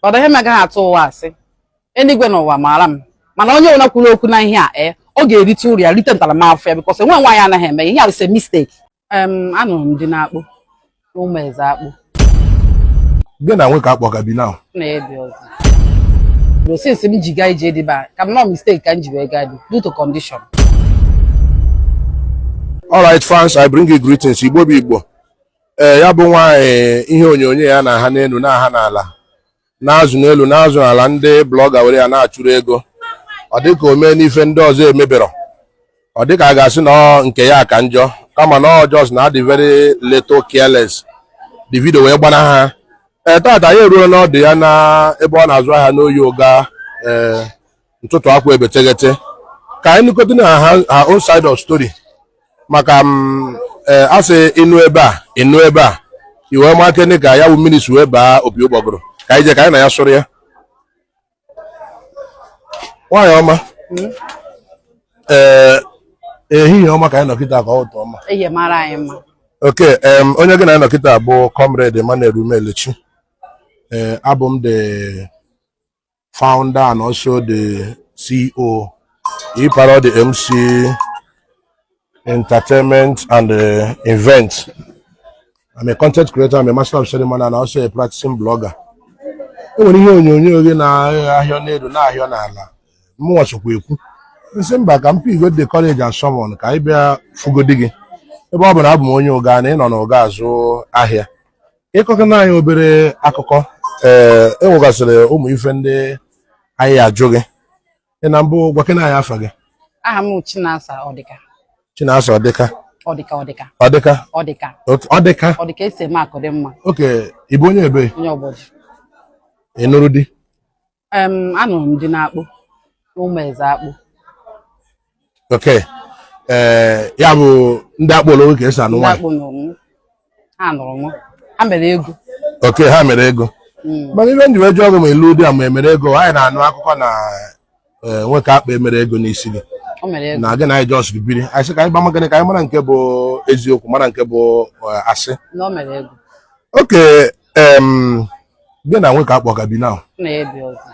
ọ dịghị mega ha atụ ụwa asị enigwe n'ụwa mara m mana onye ọbụla kwuru okwu na ihe a ọ ga-erite uru ya rite ntaramahụhụ ya because enwe nwaanyị anaghị eme ihe a bụ mistake. Anụrụ m dị na-akpụ ụmụ eze akpụ gị na nwe ka akpọ ka bi now na-ebi ọzọ since m ji gaa ije dịba ka m nọ mistake ka m ji wee gaa due to condition. All right, fans, I bring you greetings. Igbo bụ Igbo. Ya bụ nwaanyị ihe onyonyo ya na ha n'elu na ha n'ala na-azụ n'elu na-azụ n'ala ndị blọga were ya na-achụrụ ego. Ọ dịka o mee n'ife ndị ọzọ emebero. Ọ dịka a ga-asị na nke ya ka njọ kama na just na dị very little careless. The video wee gbana ha. Tata ya eruo n'ọdụ ya na ebe ọ na-azụ ahịa n'oyi ụga ntụtụ akwa ebeteghete. Ka anyị nụkọta na ha own side of story. Maka asị ịnụ ebe a iwe maka ndị ka ya bụ minis wee baa opi ụgbọgụrụ ka anyị je ka anyị na ya sụrụ ya nwaanyị ọma ehihie ọma ka anyị nọkịta ka ọ ụtọ ọma oke onye gị na anyị nọkịta bụ comrade Emmanuel Umelechi abụ m the founder and also the CEO ịpara the MC entertainment and events. I'm a content creator, I'm a master of ceremony and also a practicing blogger. When you hear na ahịa n'elu na ahịa n'ala mụnwa sokwa ekwu nsị mba ka mpi go the college and someone ka anyị bịa fugodi gị ebe ọ bụ na abụ m onye ụga na ịnọ n'ụga azụ ahịa ịkọkọ na anyị obere akụkọ enwegasịrị ụmụ ife ndị anyị ajụ gị ị na mbụ gwakena anyị afa gị. Aha m Chinasa Ọdịka. Chinasa Ọdịka. Ọdịka esi eme akụ dị mma. Okay, ị bụ onye ebe? Onye Obodo. Ị nụrụ di? Anụrụ m dị na-akpụ ụmụ eze akpụ. Okay. Ya bụ ndị akpụrụ ka esi anụ nwaanyị. Ndị akpụ nụrụ m. Ha nụrụ m. Ha mere ego. Okay, ha mere ego. Mana ibe ndị weju ọgụ ma ilu di a ma emere ego anyị na-anụ akụkọ na nwoke akpa emere ego n'isi gị. Na gị na anyị just biri anyị sị ka anyị gbamagana ka anyị mara nke bụ eziokwu mara nke bụ asị. Okay, gị na nwoke akpọ ka bi now. Na-ebi ọzọ.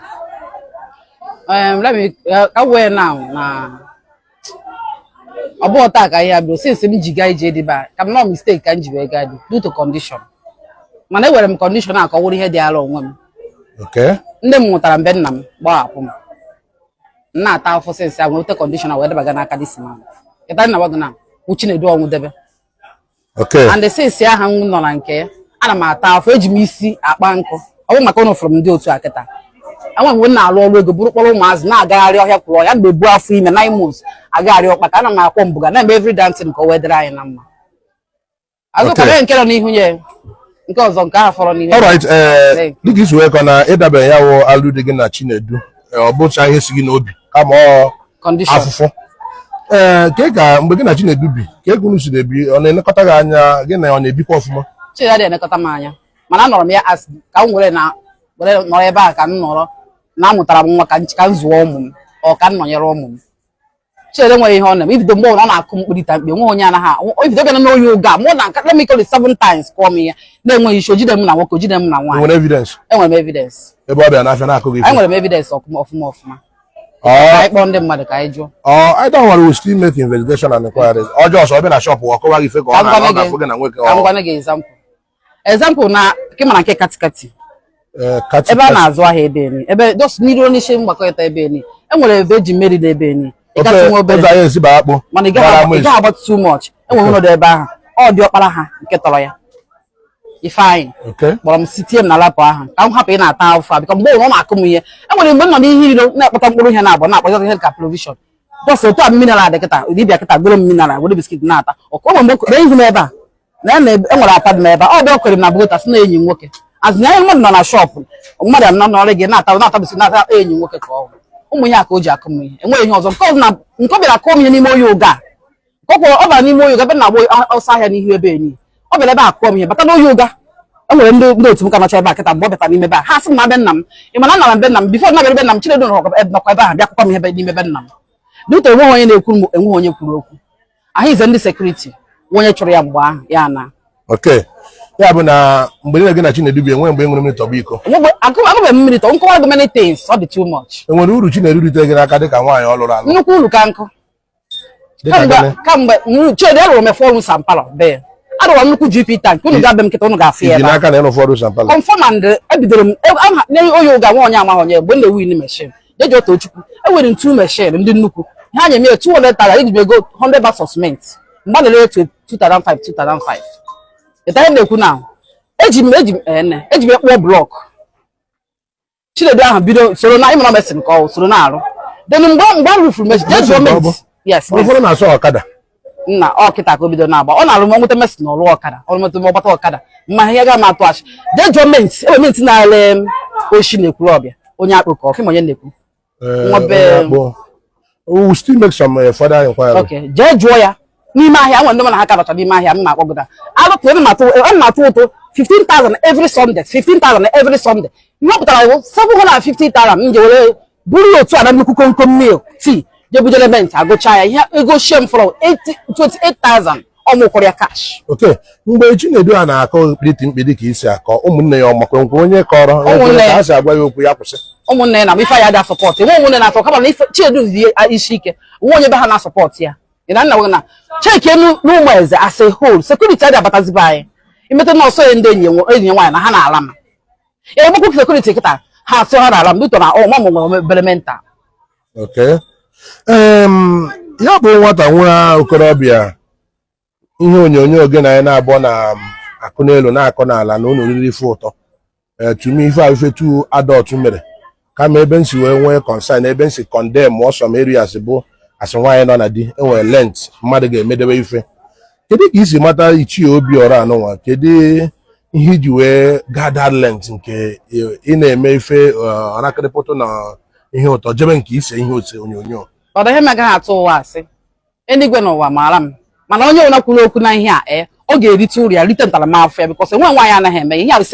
Let me aware now na ọ bụ taa ka ihe abịa since m ji gaa ije dịba ka m nọ mistake ka m ji wee gaa due to condition. Mana ewere m condition a ka ọ wụrụ ihe dị ala onwe m. Okay. Ndị m mụtara mbe nna m gbahapụ m. Na-ata afọ sensi a nwete kọndishọna wee debaga n'aka dị sima ịta nna gị na uchi na-edu ọnwụ debe. Okay. And the sensi aha m nọ na nke ana m ata afọ eji m isi akpa nkụ ọ bụ maka ụnụ fụrụ m ndị otu a kịta enwe mgbe m na-alụ ọrụ ego bụrụ kpọrọ ụmụazị na-agagharị ọhịa kwụrụ ọhịa na-ebu afọ ime 9 months agagharị ọkpa ka ana m akwọ mbụga na-eme every dancing ka o wee dịrị anyị na mma azụkara nke nọ n'ihu nye nke ọzọ nke ahụ fọrọ n'ihu. All right, dịka isi wee kọ na ịdabeghị ya wụ alụ dị gị na Chinedu ọ bụcha ihe si gị n'obi kama ọ afụfụ ka mgbe gị na Chinedu bi ka ego unu si ebi ọ na-elekọta gị anya gị na ọ na-ebikwa ọfụma? Chinedu na-elekọta m anya mana anọrọ m ya asị ka m were nọrọ ebe a ka m nọrọ na amụtara m nwa ka m zụọ ụmụ m ọ ka m nọnyere ụmụ m. Chinedu nwere ihe ọ na-eme ibido mgbe ọ na-akụ mkpirita mkpe nwe onye anaghị ibido bịa n'oyi ụga mụ na let me call it 7 times kụọ m ihe na-enweghị isi ojide m na nwoke ojide m na nwaanyị. Enwere evidence? Enwere m evidence. Ebe ọ bịa n'afịa na-akụ gị? Enwere m evidence ọfụma. I kpọọ ndị mmadụ ka anyị jụọ. I don't want to still make investigation and inquiries. Ọ jọọ ọsọ ọbịa na shop ọkọwa gị fake ọ na-afụ gị na nwoke. Ka m gwana gị example na nke mana nke katikati ebe a na-azụ ahịa ebe eni ebe just n'iru onye isi mgbakọta ebe eni enwere ebe eji mmeri na ebe eni mana ị gaghị agba too much enwere ụlọ dị ebe ahụ ọ dị ọkpara ha nke tọrọ ya Ifeanyị kpọrọ m sitie m na lapụ ahụ ka m hapụ ị na-ata afọ bika mgbe ọ na-akụ m ihe enwere mgbe m nọ n'ihe iro na-akpata mkpụrụ ihe na-abụ na-akpọta ihe ka provision just otu a mineral dị kịta dibịa kịta goro m mineral were biskit na-ata ọkụ mgbe ihu m ebe a na enwere apad m ebe a ọ bịa kwere m na bụgota si na enyi nwoke azụ anya mmadụ nọ na shọpụ mmadụ anọ n'ọrụ gị na-ata biskit na-ata enyi nwoke ka ọ ụmụ ya ka o ji akụ m ihe enweghị ihe ọzọ nke ọ bịara akụọ m ihe n'ime oyi ụga ọ bara n'ime oyi ụga ebe na-agba ọsọ ahịa n'ihu ebe enyi ọ bịara ebe a kụọ m ihe bata n'oyi ụga enwere ndị otu m ka nọcha ebe a kịta mgbe ọ bịara n'ime ebe a ha sị m na be nna m ị mana nna m be nna m bifo na-abịara be nna m Chinedu nọkwa ebe ahụ bịa akwụkwọ m ihe n'ime be nna m dịka enweghị onye na-ekwu m enweghị onye kwuru okwu ahụ ize ndị sekuriti onye chụrụ ya mgbe ahụ ya na okay ya bụ na mgbe niile gị na Chinedu bi enwe mgbe enwere mmiri tọgbọ iko agụbe mmiri tọ nkọwa dị many things ọ dị too much. Enwere uru Chinedu ritere gị n'aka dịka nwaanyị ọ lụrụ alụ? Nnukwu uru ka nkụ. Kamgbe Chidi alụrụ m 4 rooms and parlour bee. Adụrụ m nnukwu GP tank unu ga-abịa m nkịta unu ga-afụ ya ebe n'aka na ịlụ 4 rooms and parlour. Confirm and ebidoro m onye ụga nwa onye amaghị onye mgbe m na-ewin machine jeji otu Chukwu enwere 2 machine ndị nnukwu ha nye m 200,000 iji ego 100 bags of cement mgbe na-ere 2005 ịtara na-ekwu na eji m kpụọ blọk Chinedu ahụ bido soro na ịmara mesin ka ọ soro na-arụ then mgbe a rụfuru mesin jeji gọọmenti yes ụfọdụ na-asọ ọkada nna ọkịta ka o bido na-agba ọ na-arụ m nweta mesin ọrụ ọkada ọrụmetụ m ọgbata ọkada mma ihe ga m atụ achị jee gọọmenti gọọmenti na-ele oshi na-ekwuru ọbịa onye akpụ ka ọfịm onye na-ekwu we still make some further inquiry. Okay, jee jụọ ya n'ime ahịa nwe ndị mana ha karọcha n'ime ahịa m na-akpọgụda alụpụ na-atụ ụtụ 15,000 every Sunday 15,000 every Sunday ihe ọ pụtara bụ 750,000 m je were buru otu a na nnukwu komkom meal tii je buje element agụcha ya ihe ego shie m fọrọ 28,000 ọ mụkwara ya cash. Okay, mgbe Chinedu a na-akọ mkpidi ka isi akọ ụmụnne ya ọmakwa nkwe onye kọrọ ha si agwa ya okwu ya kwụsị ụmụnne ya na ife ya ga sọpọt nwe ụmụnne na-atọ kama na Chinedu dị isi ike nwe onye be ha na-asọpọt ya na nna nwe na cheki n'ụmụ eze as a whole sekuriti adị abatazibe anyị imete na ọsọ ya ndị enyi nwaanyị na ha na-ala ma ya egbekwu sekuriti kịta ha asị ha na-ala m dịtọ na ọmụmụ nwere obere mental. Okay, ya bụ nwata nwa okorobịa ihe onyonyo oge na anyị na-abụọ na akụ n'elu na-akọ n'ala na ụlọ oriri ife ụtọ tumi ife ife tu adult mere kama ebe nsi wee nwee concern ebe nsi condemn ọsọm areas bụ asị nwaanyị nọ na di enwere lent mmadụ ga-emedewe ife. Kedu ka isi mata Ichie Obiora anụnwa kedu ihe iji wee gather lent nke ị na-eme ife ọnakịrịpụtụ na ihe ụtọ jebe nke ise ihe ose onyonyo? Ọ dị ihe m agaghị atụ ụwa asị eluigwe n'ụwa maara m mana onye ọbụla kwuru okwu na ihe a ọ ga-erite uru ya rite ntaramahụhụ ya bikọs enwe nwaanyị anaghị eme ihe a bụ